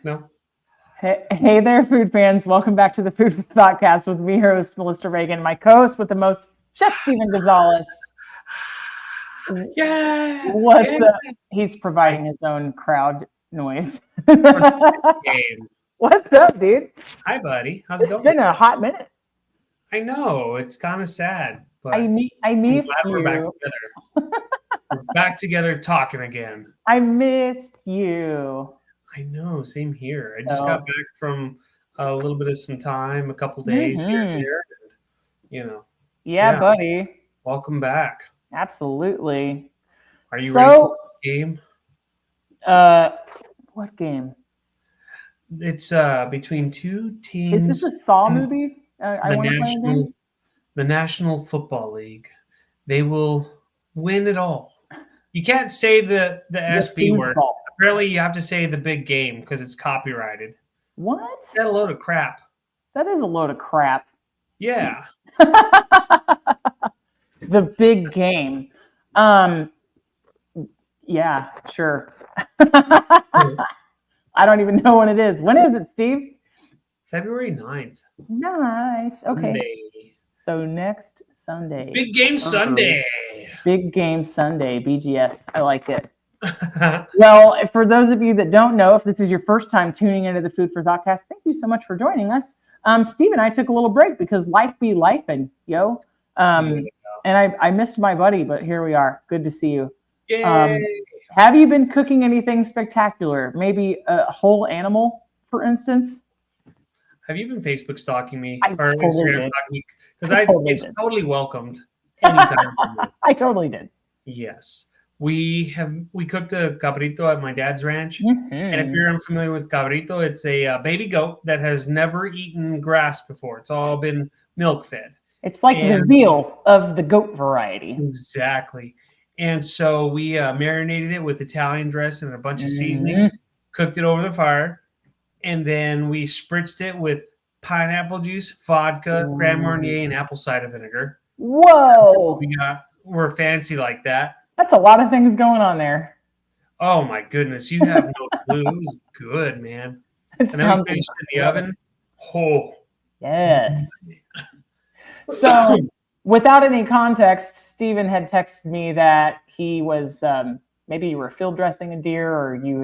No? Hey there, food fans. Welcome back to the Food Podcast with me, host Melissa Reagan, my co-host with the most, Chef Steven Gonzalez. Yeah. What's yeah. up? He's providing his own crowd noise. Game. What's up, dude? Hi, buddy. How's it It's going? been a hot minute. I know. It's kind of sad, but I I'm missed glad we're back you. together. We're back together talking again. I missed you. I know. Same here. I just Oh. got back from a little bit of some time, a couple days here and there. And, Yeah, buddy. welcome back. Absolutely. Are you ready for the game? What game? It's between two teams. Is this a Saw movie? I want to play a game. The National Football League. They will win it all. You can't say the SB word. Apparently, you have to say the big game because it's copyrighted. What? That's a load of crap. That is a load of crap. Yeah. The big game. Yeah, sure. I don't even know when it is. When is it, Steve? February 9th. Nice. Okay. Sunday. So next Sunday. Big game Sunday. Big game Sunday. BGS. I like it. Well, for those of you that don't know, if this is your first time tuning into the Food for Thoughtcast, thank you so much for joining us. Steve and I took a little break because life be lifing, yo. And I missed my buddy, but here we are. Good to see you. Yay. Have you been cooking anything spectacular? Maybe a whole animal, for instance? Have you been Facebook stalking me or Instagram stalking me? Because it's totally welcomed anytime. I totally did. Yes. We cooked a cabrito at my dad's ranch. Mm-hmm. And if you're unfamiliar with cabrito, it's a baby goat that has never eaten grass before. It's all been milk fed. It's like the veal of the goat variety. Exactly. And so we marinated it with Italian dressing and a bunch of seasonings, cooked it over the fire, and then we spritzed it with pineapple juice, vodka, Grand Marnier, and apple cider vinegar. Whoa! We're fancy like that. That's a lot of things going on there. Oh my goodness, you have no clue. It was good, man. And then we finished it in the oven. Oh. Yes. So, without any context, Steven had texted me that he was maybe you were field dressing a deer, or you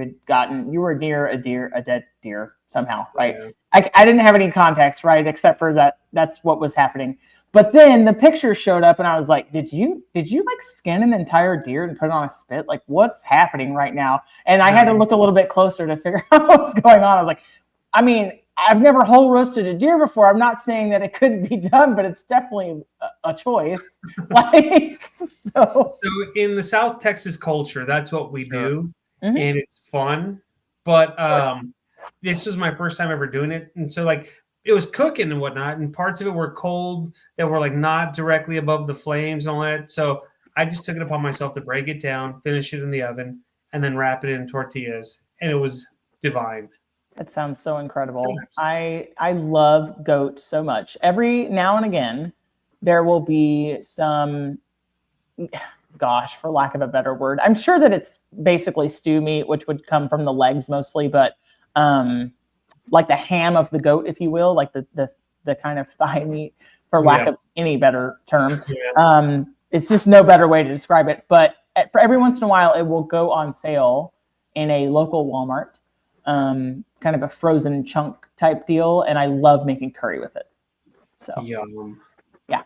were near a dead deer somehow, right? Yeah. I didn't have any context, right, except for that's what was happening. But then the picture showed up, and I was like, "Did you like skin an entire deer and put it on a spit? Like, what's happening right now?" And I had to look a little bit closer to figure out what's going on. I was like, I mean, I've never whole roasted a deer before. I'm not saying that it couldn't be done, but it's definitely a choice. So in the South Texas culture, that's what we do, and it's fun. But this was my first time ever doing it, and so it was cooking and whatnot, and parts of it were cold that were not directly above the flames and all that. So I just took it upon myself to break it down, finish it in the oven, and then wrap it in tortillas, and it was divine. That sounds so incredible. I love goat so much. Every now and again, there will be some, gosh, for lack of a better word, I'm sure that it's basically stew meat, which would come from the legs mostly, but like the ham of the goat, if you will, like the kind of thigh meat, for lack of any better term. It's just no better way to describe it. But for every once in a while, it will go on sale in a local Walmart. Kind of a frozen chunk type deal, and I love making curry with it. So yum. Yeah.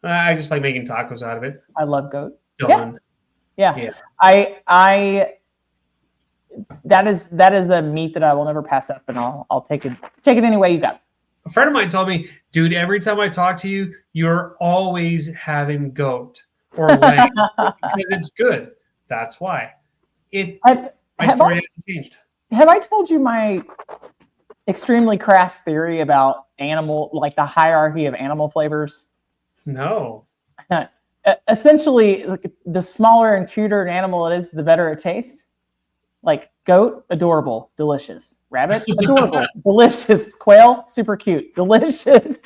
I just like making tacos out of it. I love goat. Yeah. I that is the meat that I will never pass up, and I'll take it any way you got. A friend of mine told me, dude, every time I talk to you, you're always having goat or lamb because it's good. That's why. My story hasn't changed. Have I told you my extremely crass theory about the hierarchy of animal flavors? No. Essentially, the smaller and cuter an animal it is, the better it tastes. Like goat, adorable, delicious. Rabbit, adorable, delicious. Quail, super cute, delicious.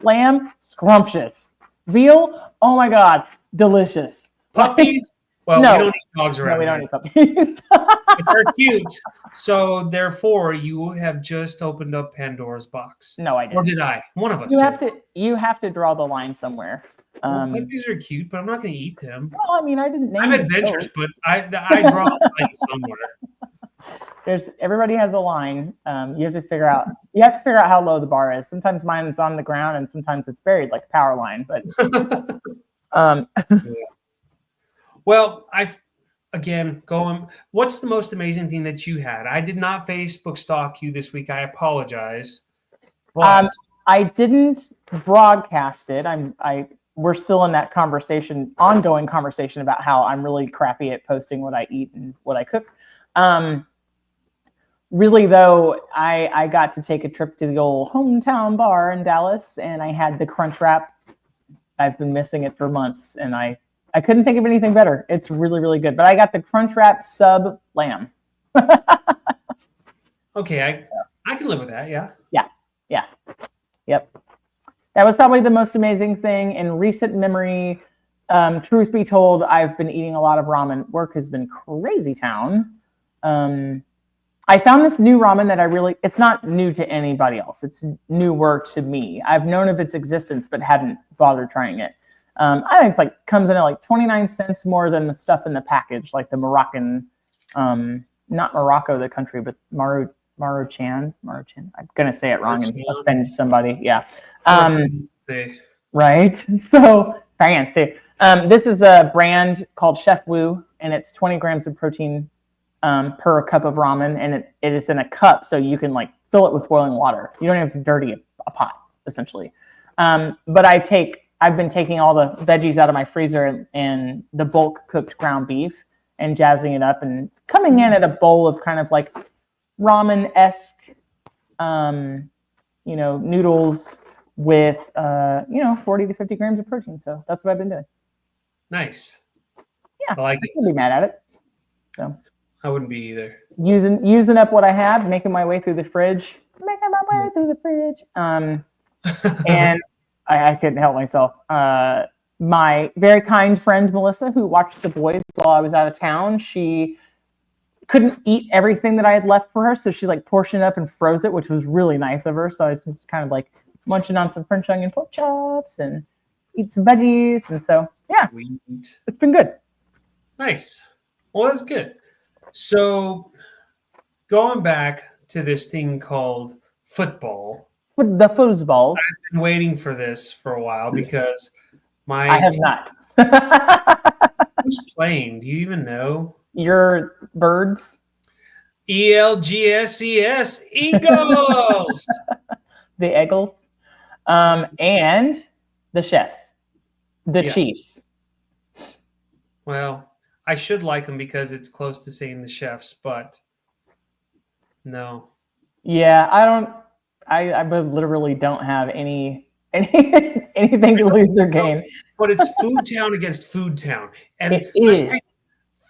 Lamb, scrumptious. Veal, oh my God, delicious. Puppies, Well, No. we don't eat dogs around No, we here. don't eat puppies. But they're cute. So therefore, you have just opened up Pandora's box. No, I Or didn't. did I? One of us You have to draw the line somewhere. Well, puppies are cute, but I'm not going to eat them. Well, I mean, I didn't name I'm them adventurous, those. but I draw a line somewhere. Everybody has a line. You have to figure out how low the bar is. Sometimes mine is on the ground, and sometimes it's buried like a power line. But yeah. Well, what's the most amazing thing that you had? I did not Facebook stalk you this week. I apologize. But I didn't broadcast it. We're still in that ongoing conversation about how I'm really crappy at posting what I eat and what I cook. Really though, I got to take a trip to the old hometown bar in Dallas, and I had the Crunch Wrap. I've been missing it for months, and I couldn't think of anything better. It's really, really good. But I got the Crunch Wrap sub lamb. Okay, I can live with that. Yeah. Yeah. Yep. That was probably the most amazing thing in recent memory. Truth be told, I've been eating a lot of ramen. Work has been crazy town. I found this new ramen that it's not new to anybody else. It's newer to me. I've known of its existence, but hadn't bothered trying it. I think it's comes in at like 29 cents more than the stuff in the package, like the Moroccan, not Morocco, the country, but Maruchan. I'm going to say it wrong and offend somebody. Yeah. Right. So fancy. This is a brand called Chef Wu, and it's 20 grams of protein per cup of ramen, and it is in a cup, so you can fill it with boiling water. You don't have to dirty a pot, essentially. But I've been taking all the veggies out of my freezer and the bulk cooked ground beef and jazzing it up and coming in at a bowl of kind of like ramen-esque, noodles with 40 to 50 grams of protein. So that's what I've been doing. Nice. Yeah, I like it. Wouldn't be mad at it. So I wouldn't be either. Using up what I have, making my way through the fridge. And I couldn't help myself. My very kind friend Melissa, who watched the boys while I was out of town, she couldn't eat everything that I had left for her, so she portioned up and froze it, which was really nice of her. So I was just kind of munching on some French onion pork chops and eat some veggies, and so yeah, it's been good. Nice. Well, that's good. So going back to this thing called football. The foosballs. I've been waiting for this for a while because I have not. Who's playing? Do you even know? Your birds. ELGSES Eagles. The Eagles. And the Chefs. The Chiefs. Well, I should like them because it's close to saying the Chefs, but no. Yeah, I literally don't have anything to lose their game. But it's Food Town against Food Town. And let's take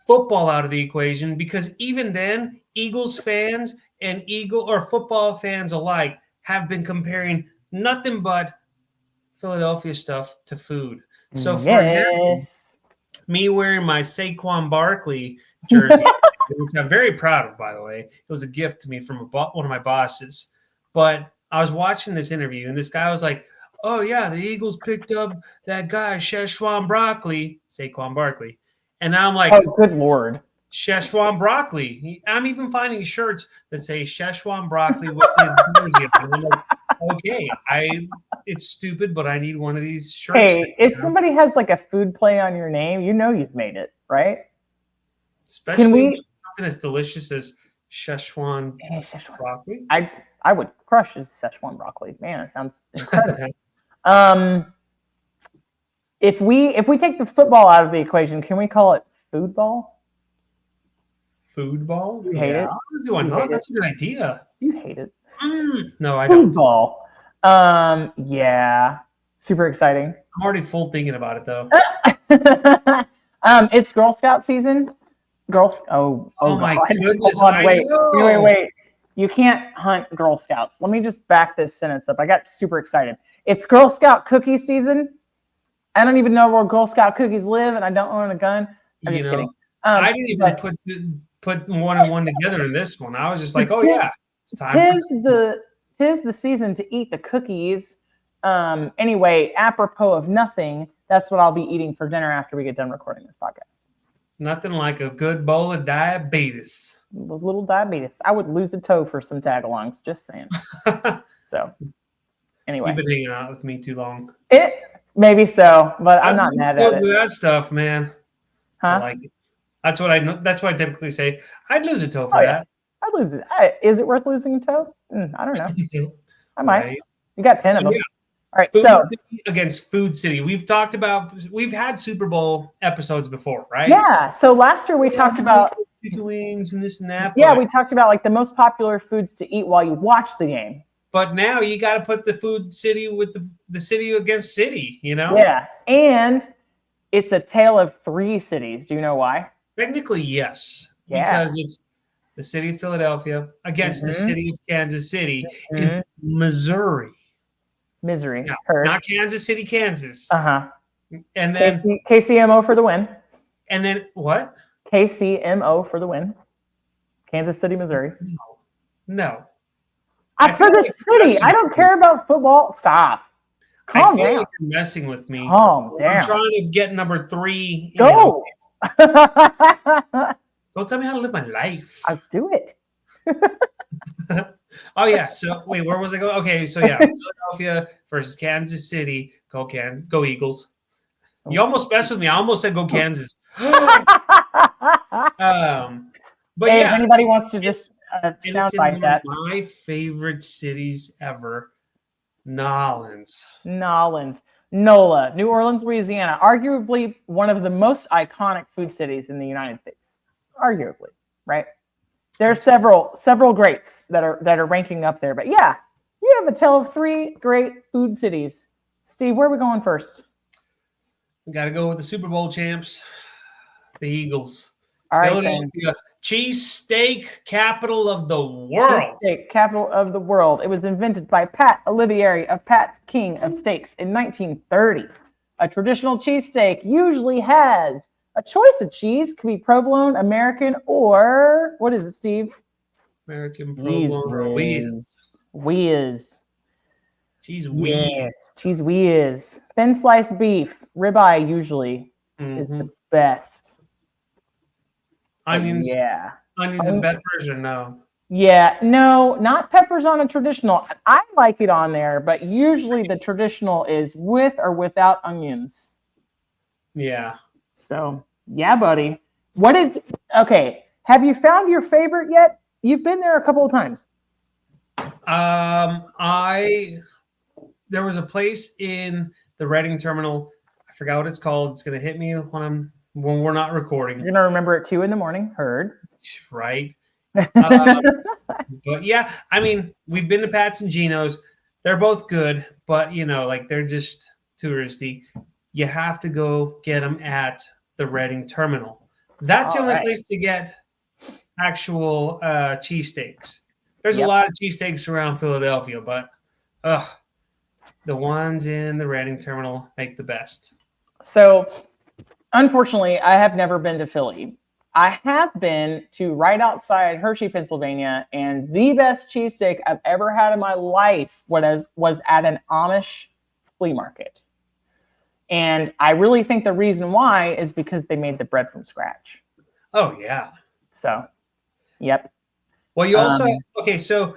football out of the equation, because even then, Eagles fans and football fans alike have been comparing nothing but Philadelphia stuff to food. So for example, me wearing my Saquon Barkley jersey, which I'm very proud of, by the way. It was a gift to me from one of my bosses. But I was watching this interview, and this guy was like, oh, yeah, the Eagles picked up that guy, Saquon Barkley. And now I'm like, oh, good Lord. Szechuan broccoli. I'm even finding shirts that say Szechuan broccoli with his jersey. I'm like, okay, it's stupid, but I need one of these shirts. Hey, if somebody has a food play on your name, you've made it, right? Especially something as delicious as Szechuan broccoli. I would crush a Szechuan broccoli. Man, it sounds incredible. If we take the football out of the equation, can we call it food ball? Food ball? You hate it? That's a good idea. You hate it. No, I don't. Food ball. Yeah. Super exciting. I'm already full thinking about it though. It's Girl Scout season. Oh my goodness. Wait. You can't hunt Girl Scouts. Let me just back this sentence up. I got super excited. It's Girl Scout cookie season. I don't even know where Girl Scout cookies live, and I don't own a gun. I'm just kidding. I didn't even put one and one together in this one. I was just like, oh yeah, it's time. Tis the season to eat the cookies. Anyway, apropos of nothing, that's what I'll be eating for dinner after we get done recording this podcast. Nothing like a good bowl of diabetes. A little diabetes. I would lose a toe for some tagalongs, just saying. So, anyway. You've been hanging out with me too long. Maybe so, but I'm not mad at it. That stuff, man. Huh? I like it. That's what I typically say. I'd lose a toe for that. I'd lose it. Is it worth losing a toe? I don't know. I might. Right. You got 10 of them. Yeah. All right. City against Food City. We've had Super Bowl episodes before, right? Yeah. So last year we talked about chicken wings and this and that. Yeah, we talked about like the most popular foods to eat while you watch the game. But now you got to put the Food City with the city against city, Yeah. And it's a tale of 3 cities. Do you know why? Technically, yes. Yeah. Because it's the city of Philadelphia against the city of Kansas City in Missouri. Missouri. Not Kansas City, Kansas. Uh-huh. And then KCMO for the win. And then what? KCMO for the win. Kansas City, Missouri. No. For the city. I don't care about football. Stop. Calm down. Like you're messing with me. Calm down. I'm trying to get number 3. Go. Don't tell me how to live my life. I'll do it. Oh yeah. So wait, where was I going? Okay, so yeah, Philadelphia versus Kansas City. Go Eagles. You almost messed with me. I almost said go Kansas. But hey, if anybody wants to just sound like that. My favorite cities ever. NOLA, New Orleans, Louisiana, arguably one of the most iconic food cities in the United States. Arguably, right? There are several greats that are ranking up there, but yeah, you have a tale of 3 great food cities. Steve, where are we going first? We got to go with the Super Bowl champs, the Eagles. All right, Philadelphia, cheesesteak capital of the world. Cheesesteak capital of the world. It was invented by Pat Olivieri of Pat's King of Steaks in 1930. A traditional cheesesteak usually has a choice of cheese. Could be provolone, American, or what is it, Steve? American, provolone, Whiz. Cheese whiz. Yes, cheese whiz. Thin sliced beef, ribeye usually is the best. Onions. Yeah. Onions and peppers or no? Yeah, no, not peppers on a traditional. I like it on there, but usually the traditional is with or without onions. Yeah. So, yeah, buddy. Okay, have you found your favorite yet? You've been there a couple of times. There was a place in the Reading terminal. I forgot what it's called. It's gonna hit me when we're not recording. You're gonna remember it 2 a.m. Heard. Right. But yeah, I mean, we've been to Pat's and Geno's. They're both good, but they're just touristy. You have to go get them at the Reading terminal. That's the only place to get actual cheesesteaks. There's a lot of cheesesteaks around Philadelphia, but the ones in the Reading terminal make the best. So, unfortunately, I have never been to Philly. I have been to right outside Hershey, Pennsylvania, and the best cheesesteak I've ever had in my life was at an Amish flea market. And I really think the reason why is because they made the bread from scratch. Oh, yeah. So, yep. Well, you also so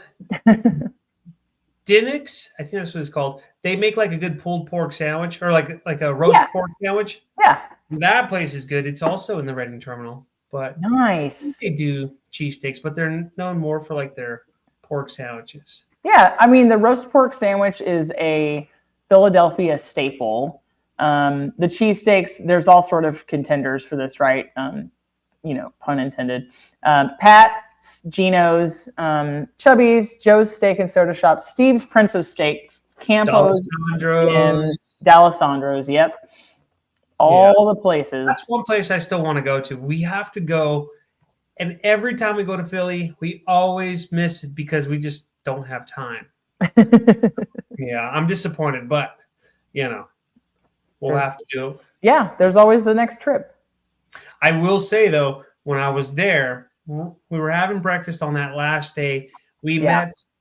Dinnick's, I think that's what it's called. They make like a good pulled pork sandwich or like a roast pork sandwich. Yeah. That place is good. It's also in the Reading terminal. But nice. They do cheesesteaks, but they're known more for like their pork sandwiches. Yeah, I mean the roast pork sandwich is a Philadelphia staple. The cheesesteaks, there's all sort of contenders for this, right? Pun intended. Pat's, Geno's, Chubby's, Joe's Steak and Soda Shop, Steve's Prince of Steaks, Campo's, D'Alessandro's. Yep. All the places. That's one place I still want to go to. We have to go. And every time we go to Philly, we always miss it because we just don't have time. Yeah, I'm disappointed, but, we'll have to do. Yeah, there's always the next trip. I will say though, when I was there, we were having breakfast on that last day.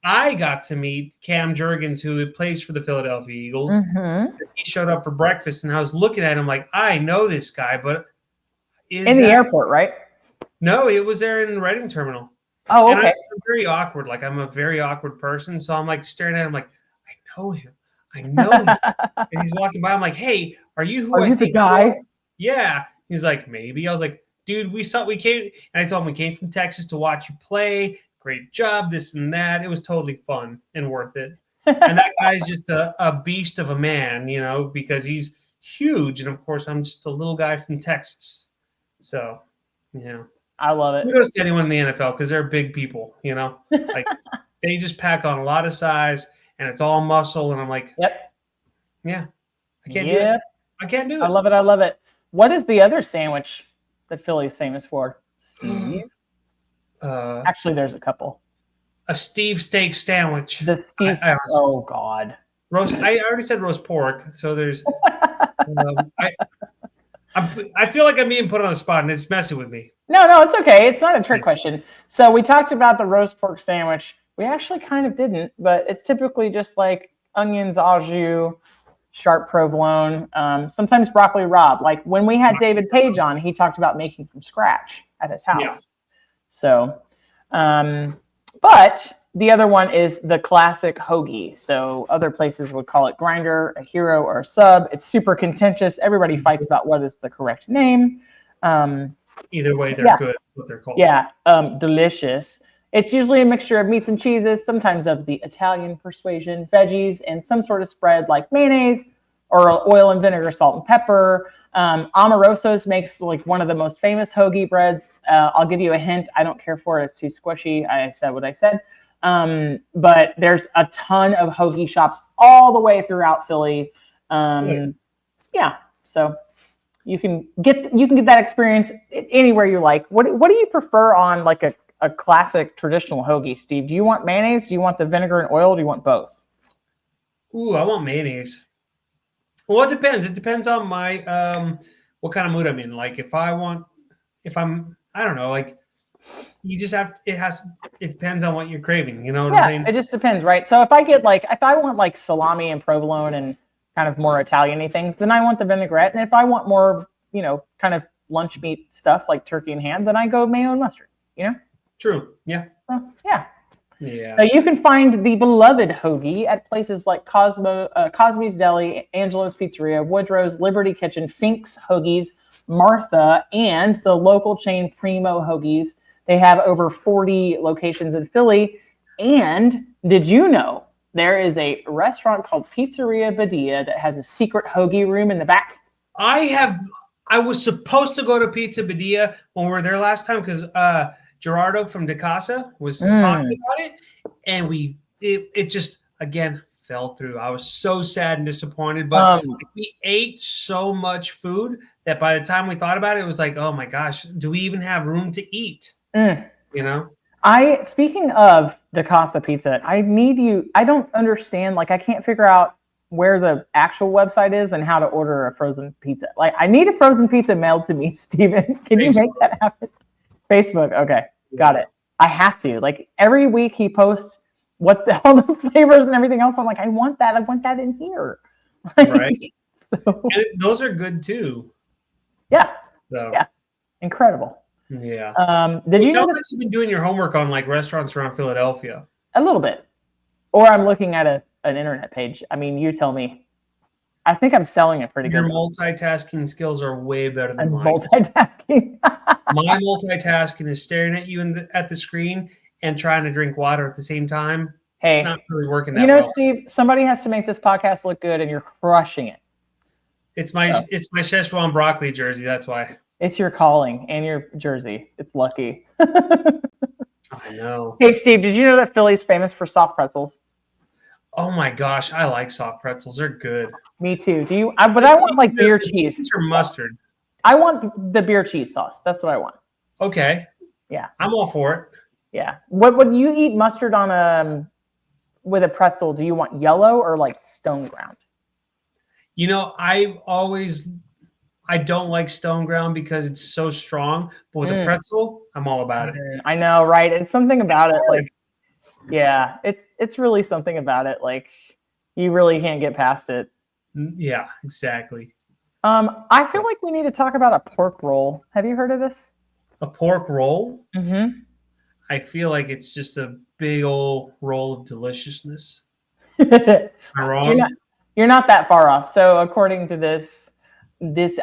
I got to meet Cam Jurgens, who plays for the Philadelphia Eagles. Mm-hmm. He showed up for breakfast, and I was looking at him like, I know this guy, but in the airport, right? No, it was there in the Reading terminal. Oh, okay. And I'm very awkward. Like, I'm a very awkward person. So I'm like staring at him like, I know him. I know him. And he's walking by. I'm like, hey, are you who Are you the guy? Yeah. He's like, maybe. I was like, dude, we came. And I told him we came from Texas to watch you play. Great job, this and that. It was totally fun and worth it. And that guy's just a beast of a man, you know, because he's huge. And of course, I'm just a little guy from Texas. So, yeah. I love it. Kudos to anyone in the NFL because they're big people, you know? Like, they just pack on a lot of size and it's all muscle. And I'm like, yep. Yeah. I can't do it. I can't do it. I love it. I love it. What is the other sandwich that Philly's famous for, Steve? Actually, there's a couple. A Steve steak sandwich. The Steve. Oh God. Roast. I already said roast pork. So there's. I feel like I'm being put on the spot, and it's messing with me. No, it's okay. It's not a trick question. So we talked about the roast pork sandwich. We actually kind of didn't, but it's typically just like onions, au jus, sharp provolone, sometimes broccoli rabe. Like when we had David Page on, he talked about making from scratch at his house. Yeah. So, but the other one is the classic hoagie. So other places would call it grinder, a hero, or a sub. It's super contentious. Everybody fights about what is the correct name. Either way, they're good. What they're called. Yeah, delicious. It's usually a mixture of meats and cheeses, sometimes of the Italian persuasion, veggies, and some sort of spread like mayonnaise or oil and vinegar, salt and pepper. Amoroso's makes like one of the most famous hoagie breads. I'll give you a hint. I don't care for it. It's too squishy. I said what I said. But there's a ton of hoagie shops all the way throughout Philly. Yeah, so you can get that experience anywhere you like. What do you prefer on like a classic traditional hoagie, Steve? Do you want mayonnaise? Do you want the vinegar and oil? Do you want both? Ooh, I want mayonnaise. Well, it depends. It depends on my what kind of mood I'm in. Like if I'm I don't know, like you just have it depends on what you're craving, you know what I'm saying? It just depends, right? So if I want like salami and provolone and kind of more Italian-y things, then I want the vinaigrette. And if I want more, you know, kind of lunch meat stuff like turkey and ham, then I go mayo and mustard, you know? True. Yeah. Yeah. Yeah. So you can find the beloved hoagie at places like Cosby's Deli, Angelo's Pizzeria, Woodrow's, Liberty Kitchen, Fink's Hoagies, Martha, and the local chain Primo Hoagies. They have over 40 locations in Philly. And did you know there is a restaurant called Pizzeria Badia that has a secret hoagie room in the back? I was supposed to go to Pizza Badia when we were there last time because Gerardo from De Casa was talking about it, and it just again fell through. I was so sad and disappointed, but we ate so much food that by the time we thought about it, it was like, oh my gosh, do we even have room to eat? You know? Speaking of De Casa Pizza, I don't understand, like I can't figure out where the actual website is and how to order a frozen pizza. Like I need a frozen pizza mailed to me, Steven. Can you make that happen? Facebook. Okay. Got it. I have to. Like every week he posts all the flavors and everything else. I'm like, I want that. I want that in here. Right. And those are good too. Yeah. So. Yeah. Incredible. Yeah. Did you know that you've been doing your homework on like restaurants around Philadelphia? A little bit. Or I'm looking at an internet page. I mean, you tell me. I think I'm selling it pretty good. Your multitasking skills are way better than mine. Multitasking. My multitasking is staring at you at the screen and trying to drink water at the same time. Hey, it's not really working that well. Steve, somebody has to make this podcast look good, and you're crushing it. It's my Szechuan broccoli jersey. That's why. It's your calling and your jersey. It's lucky. I know. Hey, Steve, did you know that Philly's famous for soft pretzels? Oh my gosh, I like soft pretzels. They're good. Me too. Do you? But I want like beer cheese or mustard. I want the beer cheese sauce. That's what I want. Okay. Yeah. I'm all for it. Yeah. When you eat mustard on with a pretzel, do you want yellow or like stone ground? You know, I I don't like stone ground because it's so strong. But with a pretzel, I'm all about it. I know, right? It's something about it, like, yeah, it's really something about it. Like, you really can't get past it. Yeah, exactly. I feel like we need to talk about a pork roll. Have you heard of this? A pork roll? Mm-hmm. I feel like it's just a big old roll of deliciousness. Am I wrong? You're not that far off. So according to this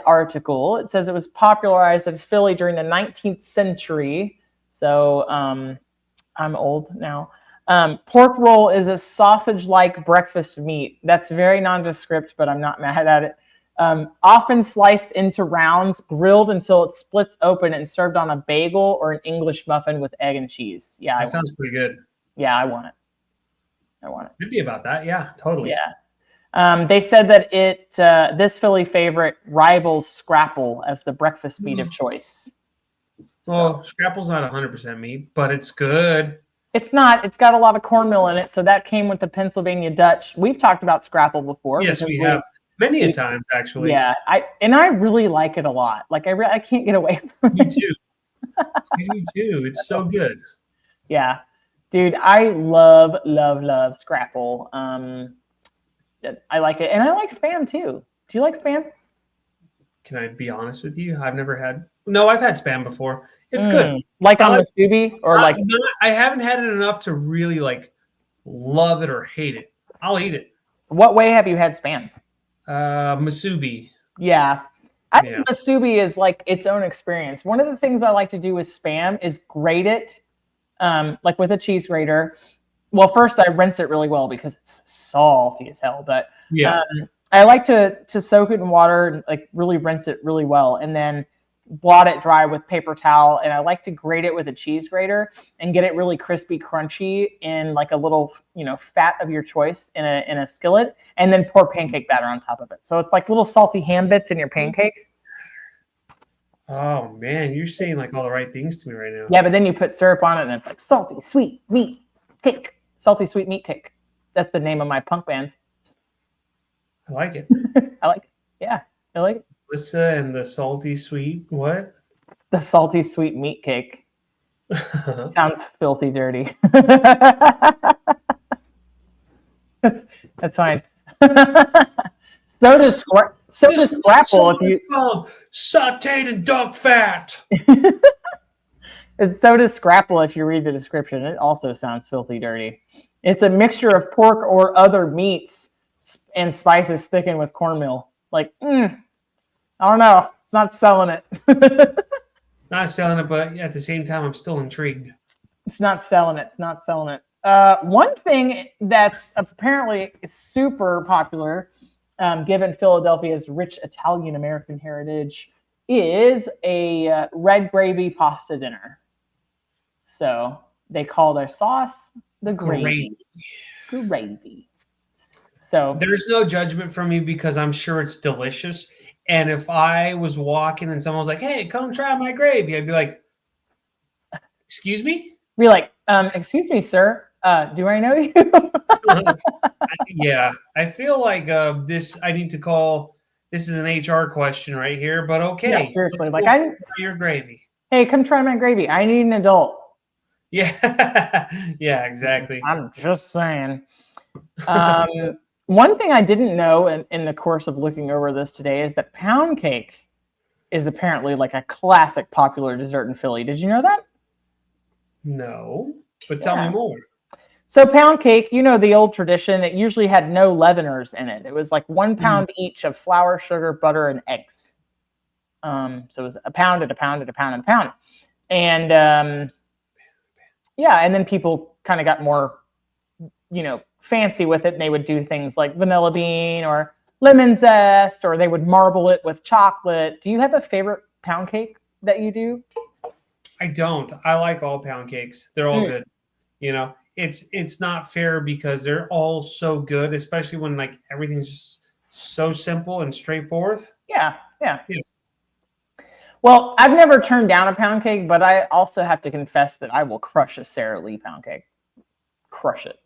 article, it says it was popularized in Philly during the 19th century. So I'm old now. Pork roll is a sausage-like breakfast meat. That's very nondescript, but I'm not mad at it. Often sliced into rounds, grilled until it splits open, and served on a bagel or an English muffin with egg and cheese. Yeah, that sounds pretty good. Yeah, I want it. It'd be about that. Yeah, totally. Yeah. They said that this Philly favorite rivals Scrapple as the breakfast meat of choice. Well, Scrapple's not 100% meat, but it's good. It's not. It's got a lot of cornmeal in it, so that came with the Pennsylvania Dutch. We've talked about Scrapple before. Yes, we have many a times actually. Yeah, I really like it a lot. Like I can't get away from it. Me too. Me too. It's so good. Yeah, dude, I love Scrapple. I like it, and I like Spam too. Do you like Spam? Can I be honest with you? I've never had. No, I've had Spam before. It's good. Like on the Musubi, or like I haven't had it enough to really like love it or hate it. I'll eat it. What way have you had Spam? Musubi. Yeah. I think Musubi is like its own experience. One of the things I like to do with Spam is grate it, like with a cheese grater. Well, first I rinse it really well because it's salty as hell. But I like to soak it in water and like really rinse it really well, and then blot it dry with paper towel. And I like to grate it with a cheese grater and get it really crispy, crunchy in like a little, fat of your choice in a skillet, and then pour pancake batter on top of it. So it's like little salty ham bits in your pancake. Oh man, you're saying like all the right things to me right now. Yeah, but then you put syrup on it and it's like salty sweet meat cake. Salty sweet meat cake. That's the name of my punk band. I like it. I like it. Yeah, I like it. Melissa and the salty sweet what? The salty sweet meat cake. Sounds filthy dirty. That's fine. So does Scrapple if you sauteed in dog fat. So does Scrapple if you read the description. It also sounds filthy dirty. It's a mixture of pork or other meats and spices thickened with cornmeal. Like, I don't know. It's not selling it. Not selling it, but at the same time, I'm still intrigued. It's not selling it. One thing that's apparently super popular, given Philadelphia's rich Italian-American heritage, is a red gravy pasta dinner. So they call their sauce the gravy. Gravy. So there's no judgment from me because I'm sure it's delicious. And if I was walking and someone was like, "Hey, come try my gravy," I'd be like, "Excuse me?" Be like, "Excuse me, sir. Do I know you?" Yeah, I feel like this. I need to call. This is an HR question right here, but okay. Yeah, seriously, like your gravy. Hey, come try my gravy. I need an adult. Yeah, yeah, exactly. I'm just saying. One thing I didn't know in the course of looking over this today is that pound cake is apparently like a classic popular dessert in Philly. Did you know that? No, but tell me more. So pound cake, the old tradition, it usually had no leaveners in it. It was like 1 pound each of flour, sugar, butter, and eggs. So it was a pound and a pound and a pound and a pound. And and then people kind of got more, fancy with it, and they would do things like vanilla bean or lemon zest, or they would marble it with chocolate. Do you have a favorite pound cake that you do? I don't. I like all pound cakes. They're all good. It's not fair because they're all so good, especially when like everything's just so simple and straightforward. Yeah. Well, I've never turned down a pound cake, but I also have to confess that I will crush a Sara Lee pound cake. Crush it.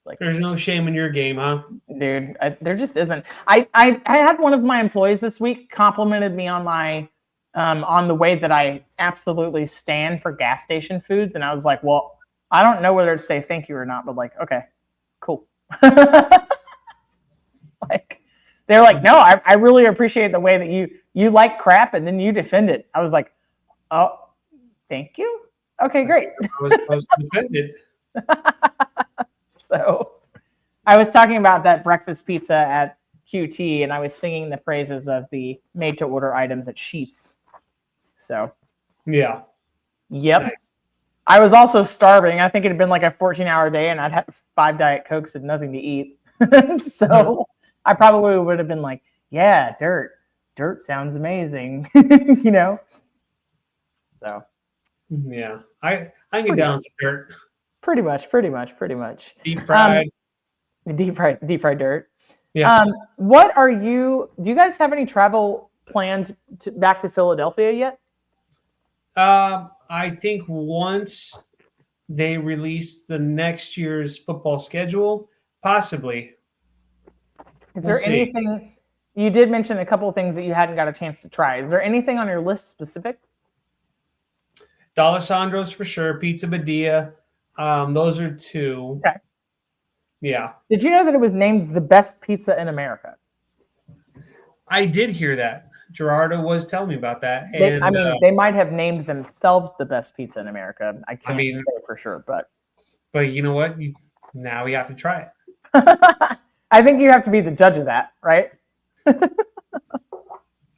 Like, there's no shame in your game, huh? Dude, there just isn't. I had one of my employees this week complimented me on my on the way that I absolutely stand for gas station foods, and I was like, well, I don't know whether to say thank you or not, but like, okay, cool. Like, they're like, no, I really appreciate the way that you like crap and then you defend it. I was like, oh, thank you. Okay, great. I was offended. So I was talking about that breakfast pizza at QT, and I was singing the praises of the made-to-order items at Sheetz. So, yeah. Yep. Nice. I was also starving. I think it had been like a 14-hour day, and I'd had 5 Diet Cokes and nothing to eat. So I probably would have been like, yeah, dirt. Dirt sounds amazing. You know? So. Yeah. I can get down some dirt. Pretty much. Deep fried. Deep fried dirt. Yeah. What are do you guys have any travel planned back to Philadelphia yet? I think once they release the next year's football schedule, possibly. Is there anything, you did mention a couple of things that you hadn't got a chance to try. Is there anything on your list specific? D'Alessandro's for sure. Pizza Badia. Those are 2. Okay. Yeah. Did you know that it was named the best pizza in America? I did hear that. Gerardo was telling me about that. And they might have named themselves the best pizza in America. I can't say for sure, but you know what? Now we have to try it. I think you have to be the judge of that, right?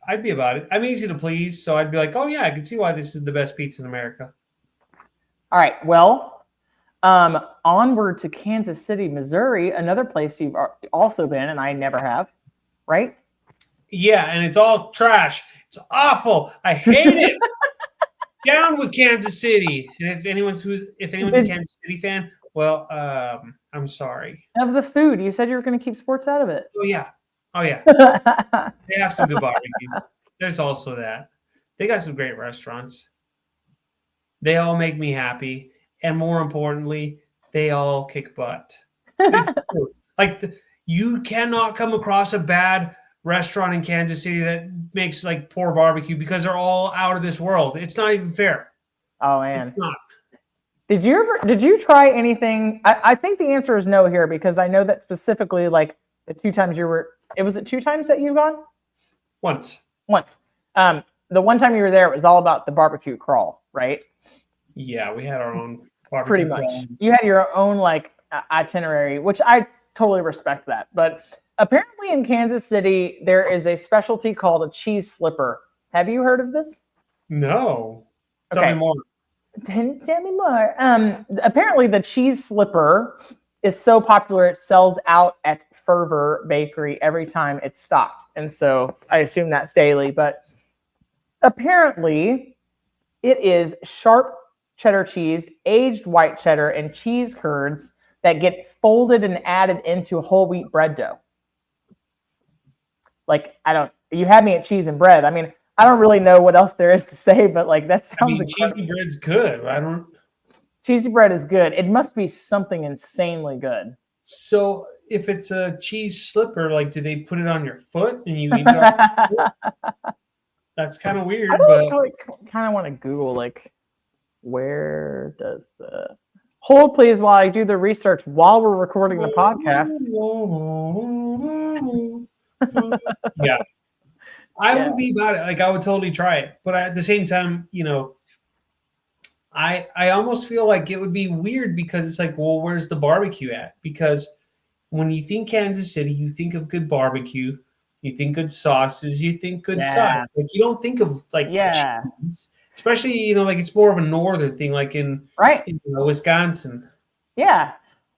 I'd be about it. I'm easy to please, so I'd be like, oh yeah, I can see why this is the best pizza in America. All right. Well, onward to Kansas City, Missouri, another place you've also been, and I never have, right? Yeah, and it's all trash. It's awful. I hate it. Down with Kansas City. And if anyone's a Kansas City fan, well, I'm sorry. Of the food, you said you were going to keep sports out of it. Oh yeah. They have some good barbecue. There's also that. They got some great restaurants. They all make me happy, and more importantly, they all kick butt. It's cool. Like you cannot come across a bad restaurant in Kansas City that makes like poor barbecue because they're all out of this world. It's not even fair. Oh man. It's not. Did you try anything? I think the answer is no here, because I know that specifically, like the 2 times was it 2 times that you've gone? Once. The one time you were there, it was all about the barbecue crawl, right? Yeah, we had our own barbecue pretty much crawl. You had your own like itinerary, which I totally respect that. But apparently in Kansas City, there is a specialty called a cheese slipper. Have you heard of this? No. Tell me more. Tell me more. Apparently the cheese slipper is so popular it sells out at Fervor Bakery every time it's stocked. And so I assume that's daily, but apparently it is sharp cheddar cheese, aged white cheddar, and cheese curds that get folded and added into whole wheat bread dough. Like, you had me at cheese and bread. I mean, I don't really know what else there is to say, but like that sounds cheesy bread's good. Cheesy bread is good. It must be something insanely good. So if it's a cheese slipper, like, do they put it on your foot and you eat it off your foot? That's kind of weird. I kind of want to Google, like, where does the... Hold, please, while I do the research while we're recording the podcast. Yeah. I would be about it. Like, I would totally try it. But at the same time, I almost feel like it would be weird because it's like, well, where's the barbecue at? Because when you think Kansas City, you think of good barbecue, you think good sauces, you think good sides. Like, you don't think of like cheese. Especially, like it's more of a northern thing, like in Wisconsin. Yeah.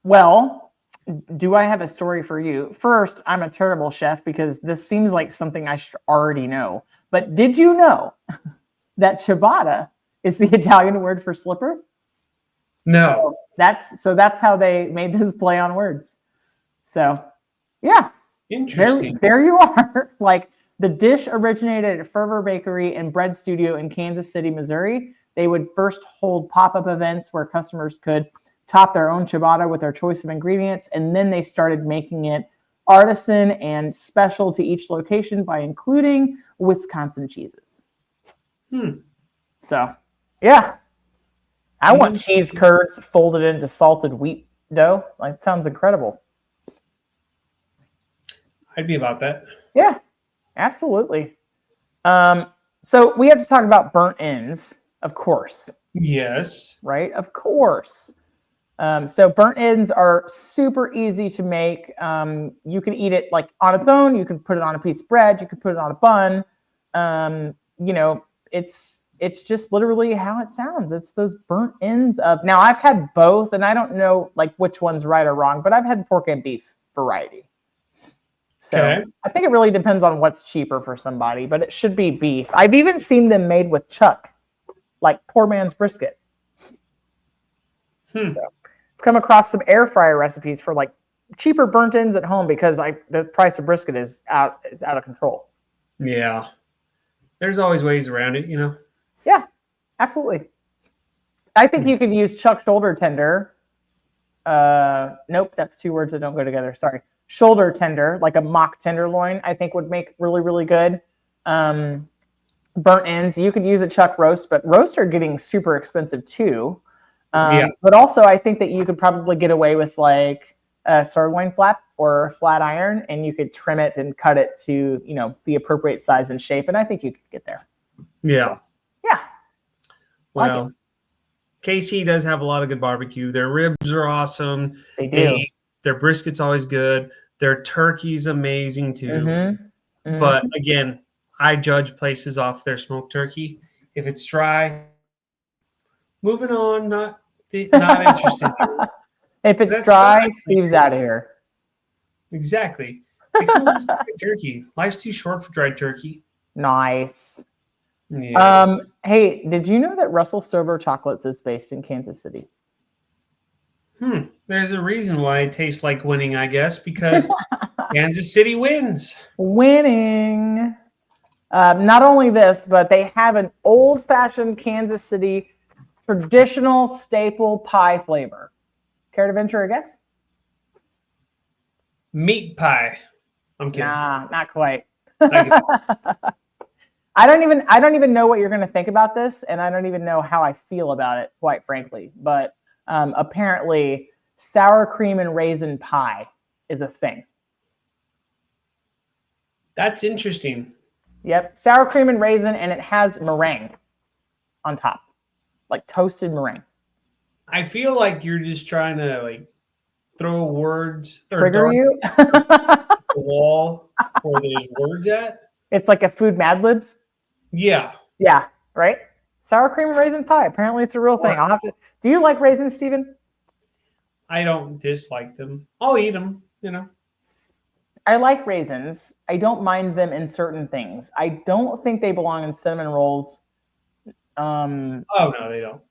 Well, do I have a story for you? First, I'm a terrible chef because this seems like something I should already know. But did you know that ciabatta is the Italian word for slipper? No. So that's how they made this play on words. So, yeah. Interesting. There you are. Like, the dish originated at Fervor Bakery and Bread Studio in Kansas City, Missouri. They would first hold pop-up events where customers could topped their own ciabatta with their choice of ingredients, and then they started making it artisan and special to each location by including Wisconsin cheeses. So, yeah. I want cheese curds folded into salted wheat dough. Like, it sounds incredible. I'd be about that. Yeah, absolutely. So we have to talk about burnt ends, of course. Yes. Right? Of course. So burnt ends are super easy to make. You can eat it like on its own. You can put it on a piece of bread. You can put it on a bun. It's just literally how it sounds. It's those burnt ends of. Now I've had both, and I don't know like which one's right or wrong, but I've had pork and beef variety. So I think it really depends on what's cheaper for somebody, but it should be beef. I've even seen them made with chuck, like poor man's brisket. So I've come across some air fryer recipes for like cheaper burnt ends at home because the price of brisket is out of control. Yeah. There's always ways around it, Yeah, absolutely. I think you could use chuck shoulder tender. Nope, that's two words that don't go together. Sorry. Shoulder tender, like a mock tenderloin, I think would make really, really good. Burnt ends, you could use a chuck roast, but roasts are getting super expensive too. But also, I think that you could probably get away with like a sirloin flap or flat iron, and you could trim it and cut it to the appropriate size and shape, and I think you could get there. Yeah. So, yeah. Well, like KC does have a lot of good barbecue. Their ribs are awesome. They do. Their brisket's always good. Their turkey's amazing too. But again, I judge places off their smoked turkey. If it's dry, moving on, not interested. If it's dry, Steve's out of here. Exactly. Dried turkey. Life's too short for dried turkey. Nice. Yeah. Hey, did you know that Russell Stover Chocolates is based in Kansas City? There's a reason why it tastes like winning, I guess, because Kansas City wins. Winning. Not only this, but they have an old-fashioned Kansas City traditional staple pie flavor. Care to venture a guess? Meat pie. I'm kidding. Nah, not quite. I don't even know what you're going to think about this, and I don't even know how I feel about it, quite frankly. But apparently, sour cream and raisin pie is a thing. That's interesting. Yep, sour cream and raisin, and it has meringue on top, like toasted meringue. I feel like you're just trying to like throw words or trigger you the wall where there's words at. It's like a food Mad Libs. Yeah. Yeah. Right. Sour cream and raisin pie. Apparently, it's a real thing. I'll have to. Do you like raisins, Steven? I don't dislike them. I'll eat them. I like raisins. I don't mind them in certain things. I don't think they belong in cinnamon rolls. Oh no, they don't.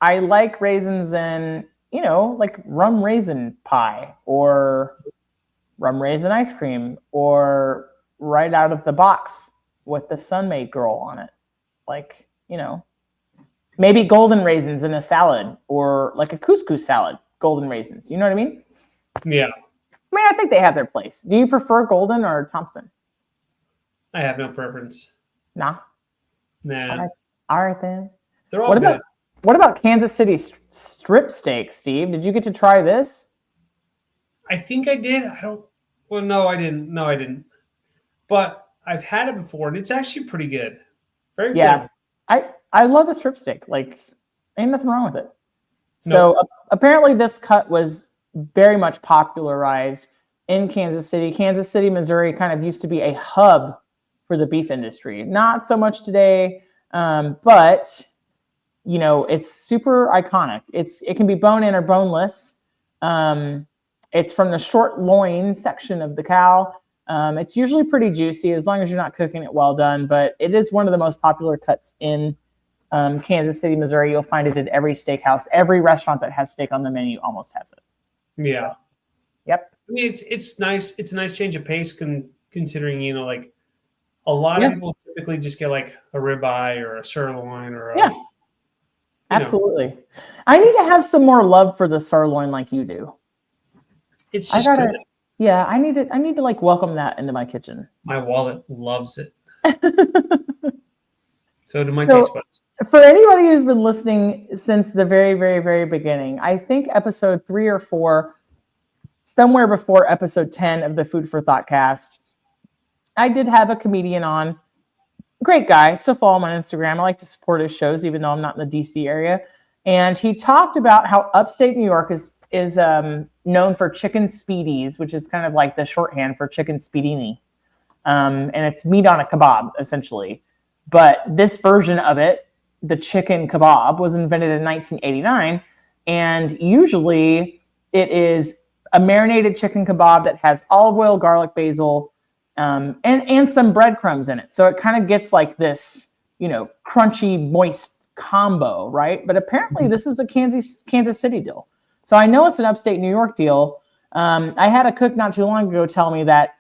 I like raisins in, like rum raisin pie or rum raisin ice cream or right out of the box with the Sun-Maid Girl on it. Like, maybe golden raisins in a salad or like a couscous salad, golden raisins. You know what I mean? Yeah. I mean, I think they have their place. Do you prefer Golden or Thompson? I have no preference. Nah. Nah. All right then. They're all good. What about Kansas City strip steak, Steve? Did you get to try this? I think I did. No, I didn't. But I've had it before, and it's actually pretty good. Very flavorful. I love a strip steak. Like, ain't nothing wrong with it. So apparently this cut was very much popularized in Kansas City. Kansas City, Missouri kind of used to be a hub for the beef industry. Not so much today, but it's super iconic. It can be bone-in or boneless. It's from the short loin section of the cow. It's usually pretty juicy as long as you're not cooking it well done, but it is one of the most popular cuts in Kansas City, Missouri. You'll find it at every steakhouse. Every restaurant that has steak on the menu almost has it. Yeah. So, yep. I mean, it's nice. It's a nice change of pace considering, like a lot of people typically just get like a ribeye or a sirloin or a Absolutely. I need to have some more love for the sirloin like you do. It's just good. Yeah, I need to like welcome that into my kitchen. My wallet loves it. So do my taste buds. For anybody who's been listening since the very, very, very beginning, I think episode 3 or 4, somewhere before episode 10 of the Food for Thought cast, I did have a comedian on. Great guy. So follow him on Instagram. I like to support his shows, even though I'm not in the DC area. And he talked about how upstate New York is known for chicken speedies, which is kind of like the shorthand for chicken speedini. And it's meat on a kebab, essentially. But this version of it, the chicken kebab, was invented in 1989. And usually it is a marinated chicken kebab that has olive oil, garlic, basil, and some breadcrumbs in it. So it kind of gets like this, crunchy, moist combo, right? But apparently this is a Kansas City deal. So I know it's an upstate New York deal. I had a cook not too long ago tell me that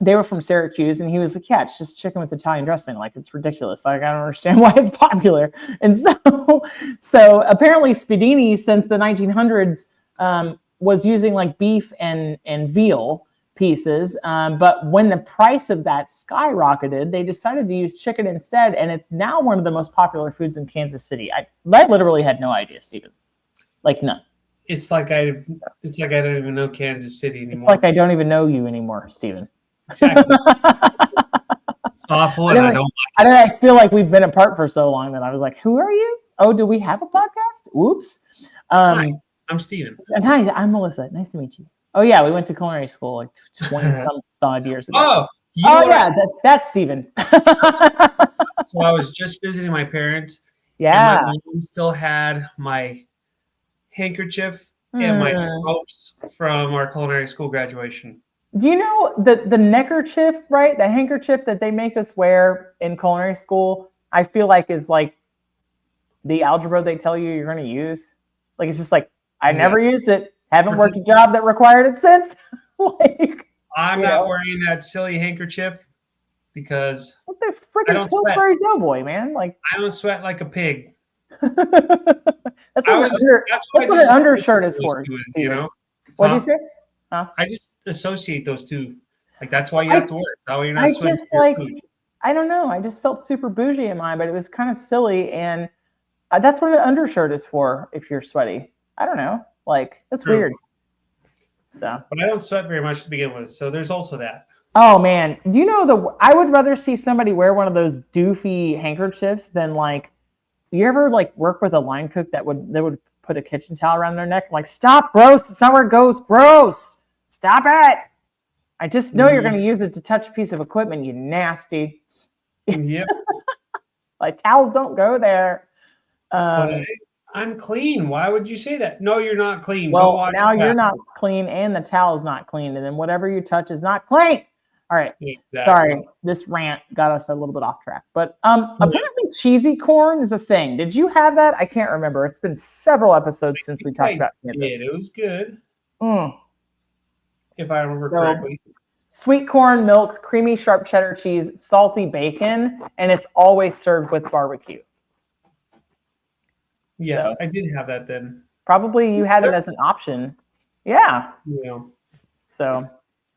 they were from Syracuse, and he was like, yeah, it's just chicken with Italian dressing. Like, it's ridiculous. Like, I don't understand why it's popular. And so apparently Spiedini, since the 1900s, was using like beef and veal pieces. But when the price of that skyrocketed, they decided to use chicken instead. And it's now one of the most popular foods in Kansas City. I literally had no idea, Stephen. Like none. It's like I don't even know Kansas City anymore. It's like I don't even know you anymore, Stephen. Exactly. It's awful, and I don't like it. I feel like we've been apart for so long that I was like, who are you? Oh, do we have a podcast? Oops. Hi, I'm Stephen. Hi, I'm Melissa. Nice to meet you. Oh, yeah, we went to culinary school like 20-some odd years ago. That's Stephen. So I was just visiting my parents. Yeah. And my mom still had my handkerchief and my ropes from our culinary school graduation. Do you know the neckerchief, right? The handkerchief that they make us wear in culinary school, I feel like is like the algebra they tell you you're going to use. Like, it's just like, I never used it. Haven't worked a job that required it since. I'm not wearing that silly handkerchief because what the freaking Pillsbury Doughboy, man? Like, I don't sweat like a pig. That's what an undershirt is for. What do you say? Huh? I just associate those two. Like, that's why you have to wear it. That way you're not sweating. I don't know. I just felt super bougie in mine, but it was kind of silly. And that's what an undershirt is for if you're sweaty. I don't know. Like, that's weird. So, but I don't sweat very much to begin with. So there's also that. Oh, man. Do you know I would rather see somebody wear one of those doofy handkerchiefs than like, you ever like work with a line cook that would put a kitchen towel around their neck? Like, stop, gross. That's not where it goes. Gross. Stop it. I just know you're going to use it to touch a piece of equipment, you nasty. Yep. Like, towels don't go there. I'm clean. Why would you say that? No, you're not clean. Well, now you're not clean and the towel's not clean. And then whatever you touch is not clean. All right. Exactly. Sorry. This rant got us a little bit off track. But apparently cheesy corn is a thing. Did you have that? I can't remember. It's been several episodes since we talked about Kansas. It was good. If I remember correctly. Sweet corn, milk, creamy sharp cheddar cheese, salty bacon, and it's always served with barbecue. Yes, I did have that then. Probably you had it as an option. Yeah. Yeah. So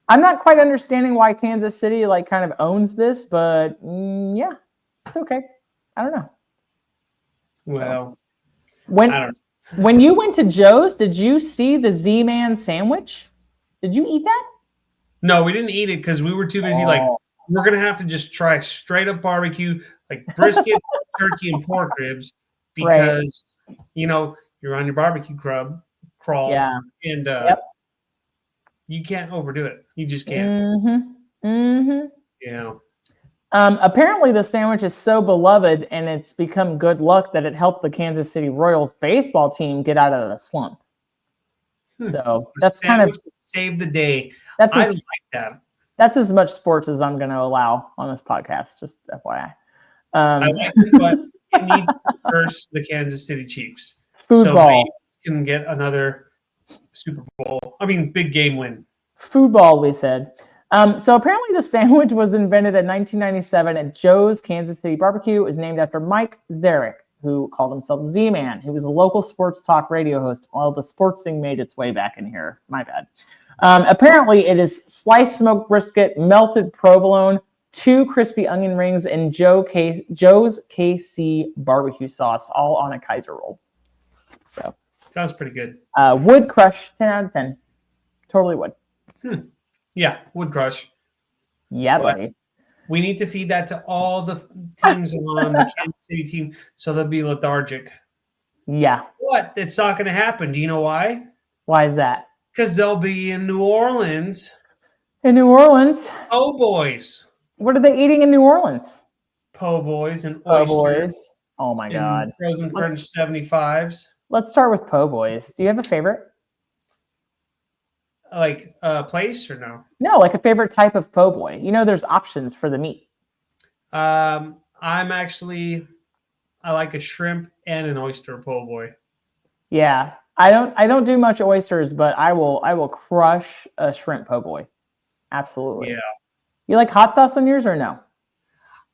I'm not quite understanding why Kansas City like kind of owns this, but yeah, it's okay. I don't know. Well, when you went to Joe's, did you see the Z-Man sandwich? Did you eat that? No, we didn't eat it because we were too busy. Like, we're going to have to just try straight up barbecue, like brisket, turkey, and pork ribs because, you're on your barbecue crawl. Yeah. And you can't overdo it. You just can't. Mm-hmm. Mm-hmm. Yeah. Apparently, the sandwich is so beloved and it's become good luck that it helped the Kansas City Royals baseball team get out of the slump. So that's kind of saved the day. I like that. That's as much sports as I'm going to allow on this podcast. Just FYI. I like it, but it needs to curse the Kansas City Chiefs. Football can get another Super Bowl. Big game win. Football, we said. So apparently the sandwich was invented in 1997 at Joe's Kansas City Barbecue. It was named after Mike Zarek, who called himself Z-Man, who was a local sports talk radio host while the sports thing made its way back in here. My bad. Apparently, it is sliced smoked brisket, melted provolone, 2 crispy onion rings, and Joe's KC barbecue sauce, all on a Kaiser roll. So sounds pretty good. Would crush, 10 out of 10. Totally would. Yeah, would crush. Yeah, buddy. We need to feed that to all the teams on the Kansas City team so they'll be lethargic. Yeah. But it's not going to happen. Do you know why? Why is that? Because they'll be in New Orleans. In New Orleans? Po' boys. What are they eating in New Orleans? Po' boys and Po' oysters. boys. Oh my God. Frozen French 75s. Let's start with po' boys. Do you have a favorite? Like place or no? No, like a favorite type of po' boy. You know, there's options for the meat. I like a shrimp and an oyster po' boy. Yeah, I don't do much oysters, but I will crush a shrimp po' boy. Absolutely. Yeah. You like hot sauce on yours or no?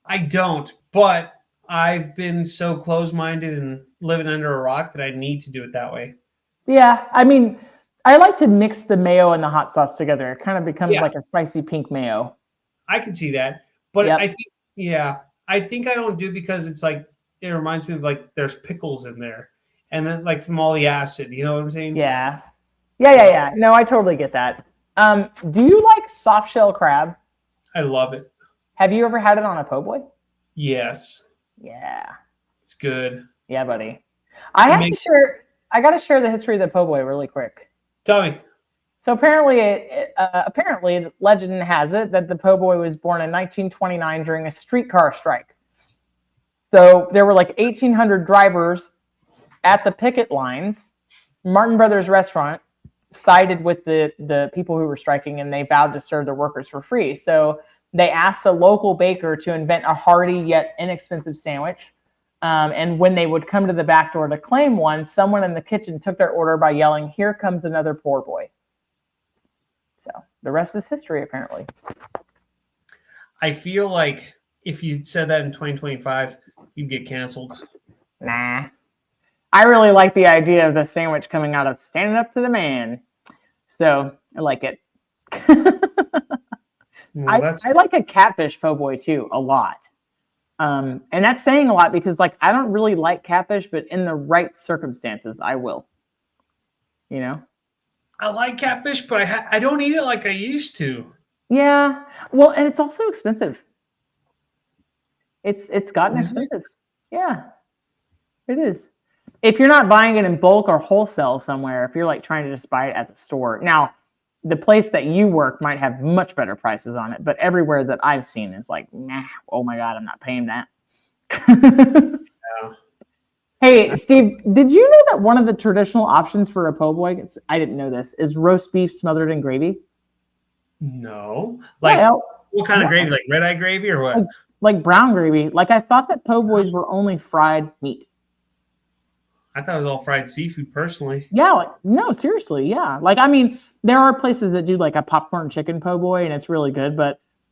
I don't, but I've been so close-minded and living under a rock that I need to do it that way. Yeah, I mean, I like to mix the mayo and the hot sauce together. It kind of becomes like a spicy pink mayo. I can see that, but I think I don't do because it's like it reminds me of like there's pickles in there, and then like from all the acid. You know what I'm saying? Yeah. No, I totally get that. Do you like soft shell crab? I love it. Have you ever had it on a po' boy? Yes. Yeah. It's good. Yeah, buddy. I got to share the history of the po' boy really quick. Tell me. So apparently, legend has it that the po' boy was born in 1929 during a streetcar strike. So there were like 1,800 drivers at the picket lines. Martin Brothers Restaurant sided with the people who were striking, and they vowed to serve their workers for free. So they asked a local baker to invent a hearty yet inexpensive sandwich. And when they would come to the back door to claim one, someone in the kitchen took their order by yelling, "Here comes another poor boy." So the rest is history, apparently. I feel like if you said that in 2025, you'd get canceled. Nah. I really like the idea of the sandwich coming out of standing up to the man. So I like it. Well, I like a catfish po' boy too, a lot. And that's saying a lot because like I don't really like catfish, but in the right circumstances, I will. You know? I like catfish, but I don't eat it like I used to. Yeah. Well, and it's also expensive. It's gotten expensive. Yeah. It is. If you're not buying it in bulk or wholesale somewhere, if you're like trying to just buy it at the store. Now, the place that you work might have much better prices on it, but everywhere that I've seen is like, nah, oh my God, I'm not paying that. Yeah. Hey, Steve, did you know that one of the traditional options for a po' boy, I didn't know this, is roast beef smothered in gravy? No. Like, what kind of gravy? Like red eye gravy or what? Like brown gravy. Like, I thought that po' boys were only fried meat. I thought it was all fried seafood, personally. Yeah, like, no, seriously, yeah. Like, I mean, there are places that do like a popcorn chicken po' boy, and it's really good,